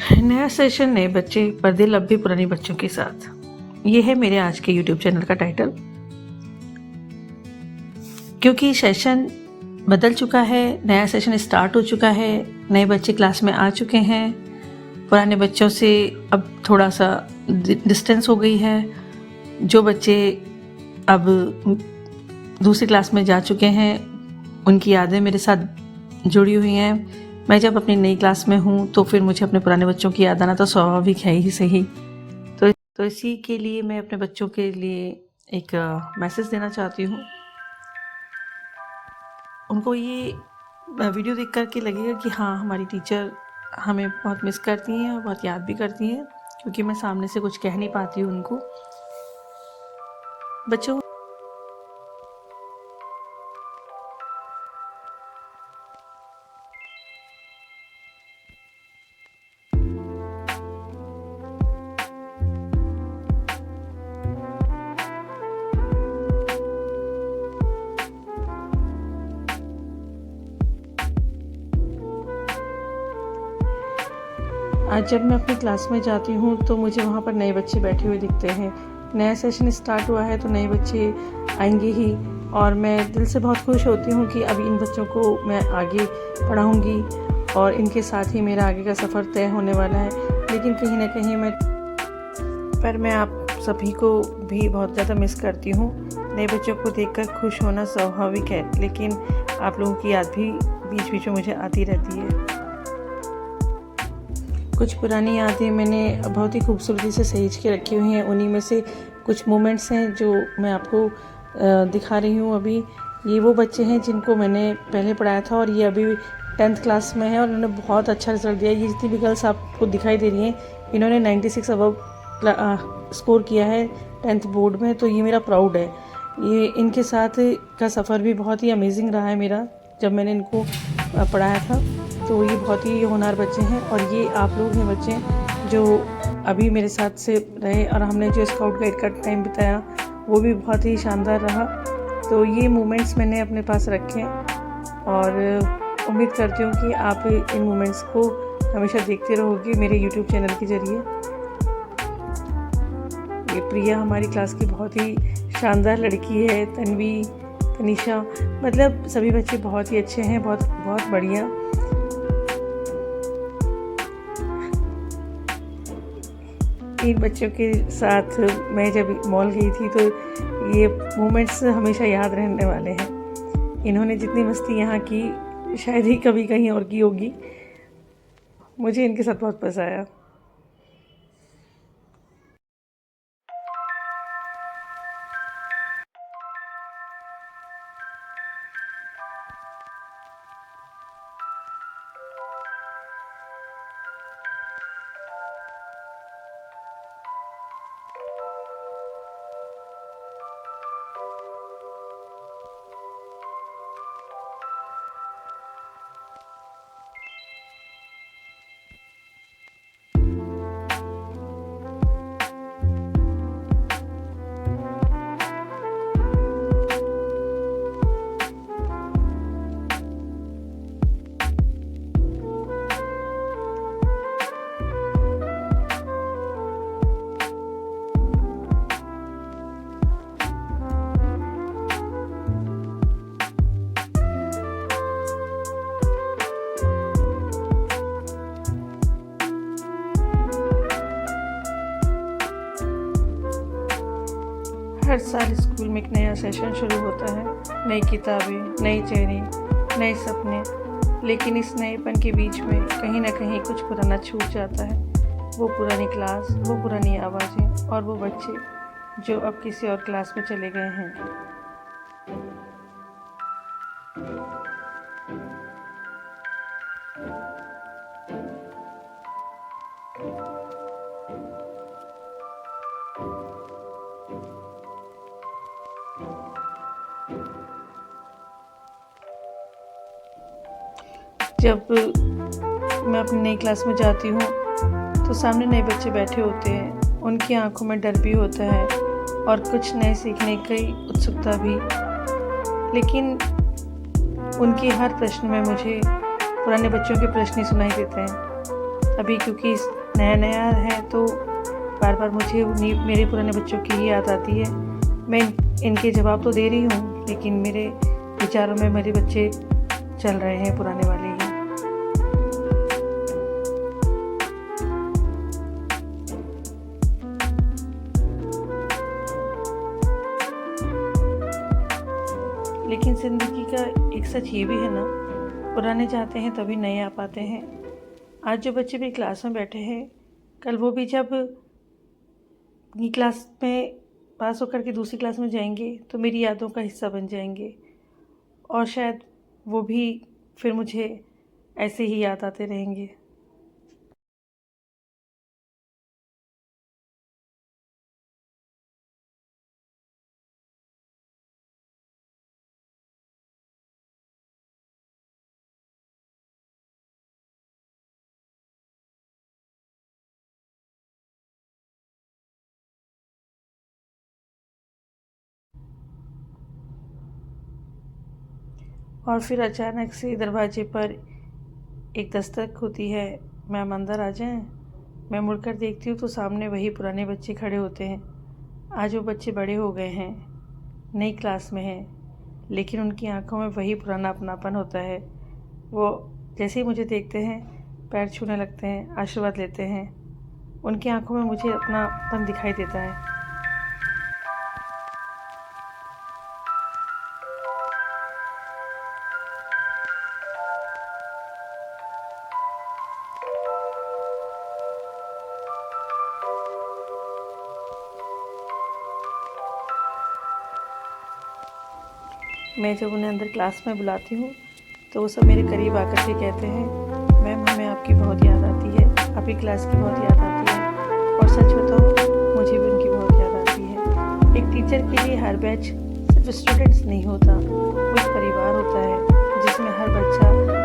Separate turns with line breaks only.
नया सेशन नए बच्चे पर्दे लब्बे पुराने बच्चों के साथ। ये है मेरे आज के YouTube चैनल का टाइटल। क्योंकि सेशन बदल चुका है, नया सेशन स्टार्ट हो चुका है, नए बच्चे क्लास में आ चुके हैं, पुराने बच्चों से अब थोड़ा सा डिस्टेंस हो गई है। जो बच्चे अब दूसरी क्लास में जा चुके हैं उनकी यादें मेरे साथ जुड़ी हुई हैं। मैं जब अपनी नई क्लास में हूँ तो फिर मुझे अपने पुराने बच्चों की याद आना तो स्वाभाविक है ही सही। तो इसी के लिए मैं अपने बच्चों के लिए एक मैसेज देना चाहती हूँ। उनको ये वीडियो देख कर के लगेगा कि हाँ, हमारी टीचर हमें बहुत मिस करती हैं और बहुत याद भी करती हैं, क्योंकि मैं सामने से कुछ कह नहीं पाती हूँ उनको। बच्चों, आज जब मैं अपनी क्लास में जाती हूँ तो मुझे वहाँ पर नए बच्चे बैठे हुए दिखते हैं। नया सेशन स्टार्ट हुआ है तो नए बच्चे आएंगे ही, और मैं दिल से बहुत खुश होती हूँ कि अभी इन बच्चों को मैं आगे पढ़ाऊँगी और इनके साथ ही मेरा आगे का सफ़र तय होने वाला है। लेकिन कहीं ना कहीं मैं आप सभी को भी बहुत ज़्यादा मिस करती हूँ। नए बच्चों को देखकर खुश होना स्वाभाविक है, लेकिन आप लोगों की याद भी बीच बीच में मुझे आती रहती है। कुछ पुरानी यादें मैंने बहुत ही खूबसूरती से सहेज के रखी हुई हैं। उन्हीं में से कुछ मोमेंट्स हैं जो मैं आपको दिखा रही हूँ। अभी ये वो बच्चे हैं जिनको मैंने पहले पढ़ाया था और ये अभी 10th क्लास में है और उन्होंने बहुत अच्छा रिजल्ट दिया। ये जितनी भी गर्ल्स आपको दिखाई दे रही हैं, इन्होंने 96 अबव स्कोर किया है 10th बोर्ड में, तो ये मेरा प्राउड है। ये इनके साथ का सफ़र भी बहुत ही अमेजिंग रहा है मेरा, जब मैंने इनको पढ़ाया था। तो ये बहुत ही होनहार बच्चे हैं और ये आप लोग हैं बच्चे जो अभी मेरे साथ से रहे, और हमने जो स्काउट गाइड का टाइम बिताया वो भी बहुत ही शानदार रहा। तो ये मोमेंट्स मैंने अपने पास रखे और उम्मीद करती हूँ कि आप इन मोमेंट्स को हमेशा देखते रहोगे मेरे YouTube चैनल के ज़रिए। ये प्रिया हमारी क्लास की बहुत ही शानदार लड़की है। तन्वी, तनिषा, मतलब सभी बच्चे बहुत ही अच्छे हैं, बहुत बहुत बढ़िया। इन बच्चों के साथ मैं जब मॉल गई थी तो ये मोमेंट्स हमेशा याद रहने वाले हैं। इन्होंने जितनी मस्ती यहाँ की शायद ही कभी कहीं और की होगी। मुझे इनके साथ बहुत मज़ा आया। हर साल स्कूल में एक नया सेशन शुरू होता है, नई किताबें, नए चेहरे, नए सपने। लेकिन इस नएपन के बीच में कहीं ना कहीं कुछ पुराना छूट जाता है। वो पुरानी क्लास, वो पुरानी आवाज़ें और वो बच्चे जो अब किसी और क्लास में चले गए हैं। जब मैं अपनी नई क्लास में जाती हूँ तो सामने नए बच्चे बैठे होते हैं। उनकी आंखों में डर भी होता है और कुछ नए सीखने की उत्सुकता भी। लेकिन उनके हर प्रश्न में मुझे पुराने बच्चों के प्रश्न ही सुनाई देते हैं। अभी क्योंकि नया नया है तो बार बार मुझे मेरे पुराने बच्चों की ही याद आती है। मैं इनके जवाब तो दे रही हूँ, लेकिन मेरे विचारों में मेरे बच्चे चल रहे हैं पुराने वाले ही। लेकिन ज़िंदगी का एक सच ये भी है ना, पुराने जाते हैं तभी नए आ पाते हैं। आज जो बच्चे मेरी क्लास में बैठे हैं, कल वो भी जब अपनी क्लास में पास होकर के दूसरी क्लास में जाएंगे तो मेरी यादों का हिस्सा बन जाएंगे, और शायद वो भी फिर मुझे ऐसे ही याद आते रहेंगे। और फिर अचानक से दरवाजे पर एक दस्तक होती है, मैम अंदर आ जाएं। मैं मुड़कर देखती हूँ तो सामने वही पुराने बच्चे खड़े होते हैं। आज वो बच्चे बड़े हो गए हैं, नई क्लास में हैं, लेकिन उनकी आंखों में वही पुराना अपनापन होता है। वो जैसे ही मुझे देखते हैं पैर छूने लगते हैं, आशीर्वाद लेते हैं। उनकी आंखों में मुझे अपनापन दिखाई देता है। मैं जब उन्हें अंदर क्लास में बुलाती हूँ तो वो सब मेरे करीब आकर के कहते हैं, मैम हमें आपकी बहुत याद आती है, आपकी क्लास की बहुत याद आती है। और सच बताऊँ, मुझे भी उनकी बहुत याद आती है। एक टीचर के लिए हर बैच सिर्फ स्टूडेंट्स नहीं होता, वो एक परिवार होता है जिसमें हर बच्चा